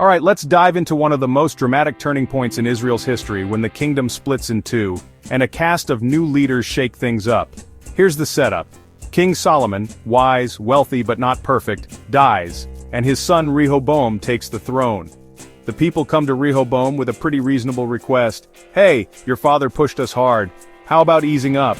Alright, let's dive into one of the most dramatic turning points in Israel's history when the kingdom splits in two, and a cast of new leaders shake things up. Here's the setup. King Solomon, wise, wealthy but not perfect, dies, and his son Rehoboam takes the throne. The people come to Rehoboam with a pretty reasonable request. Hey, your father pushed us hard. How about easing up?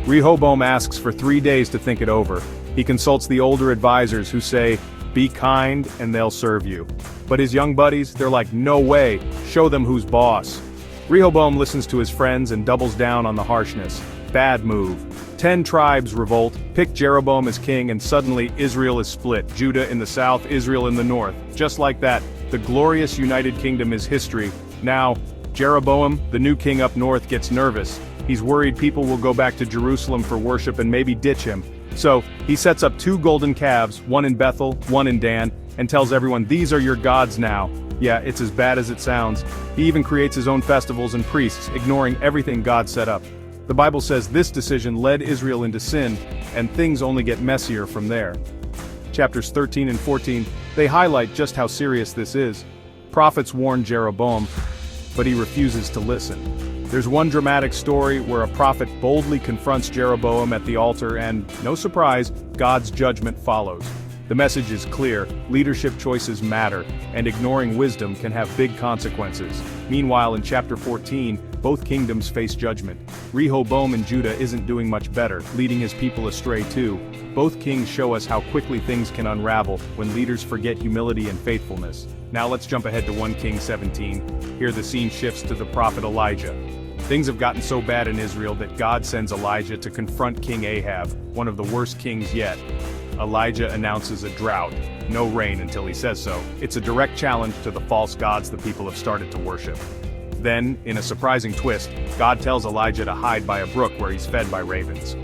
Rehoboam asks for 3 days to think it over. He consults the older advisors who say, be kind and they'll serve you. But his young buddies, they're like, no way, show them who's boss. Rehoboam listens to his friends and doubles down on the harshness. Bad move. 10 tribes revolt, pick Jeroboam as king, and suddenly Israel is split. Judah in the south, Israel in the north. Just like that, the glorious United Kingdom is history. Now, Jeroboam, the new king up north, gets nervous. He's worried people will go back to Jerusalem for worship and maybe ditch him. So, he sets up 2 golden calves, one in Bethel, one in Dan, and tells everyone, these are your gods now. Yeah, it's as bad as it sounds. He even creates his own festivals and priests, ignoring everything God set up. The Bible says this decision led Israel into sin, and things only get messier from there. Chapters 13 and 14, they highlight just how serious this is. Prophets warn Jeroboam, but he refuses to listen. There's one dramatic story where a prophet boldly confronts Jeroboam at the altar and, no surprise, God's judgment follows. The message is clear, leadership choices matter, and ignoring wisdom can have big consequences. Meanwhile, in chapter 14, both kingdoms face judgment. Rehoboam in Judah isn't doing much better, leading his people astray too. Both kings show us how quickly things can unravel when leaders forget humility and faithfulness. Now let's jump ahead to 1 Kings 17. Here the scene shifts to the prophet Elijah. Things have gotten so bad in Israel that God sends Elijah to confront King Ahab, one of the worst kings yet. Elijah announces a drought, no rain until he says so. It's a direct challenge to the false gods the people have started to worship. Then, in a surprising twist, God tells Elijah to hide by a brook where he's fed by ravens.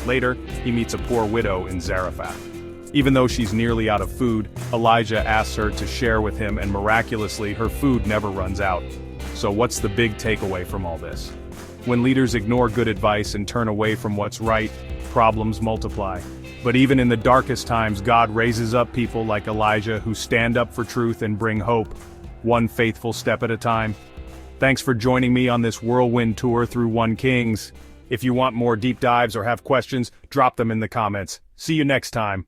Later, he meets a poor widow in Zarephath. Even though she's nearly out of food, Elijah asks her to share with him, and miraculously, her food never runs out. So what's the big takeaway from all this? When leaders ignore good advice and turn away from what's right, problems multiply. But even in the darkest times, God raises up people like Elijah who stand up for truth and bring hope, one faithful step at a time. Thanks for joining me on this whirlwind tour through 1 Kings. If you want more deep dives or have questions, drop them in the comments. See you next time.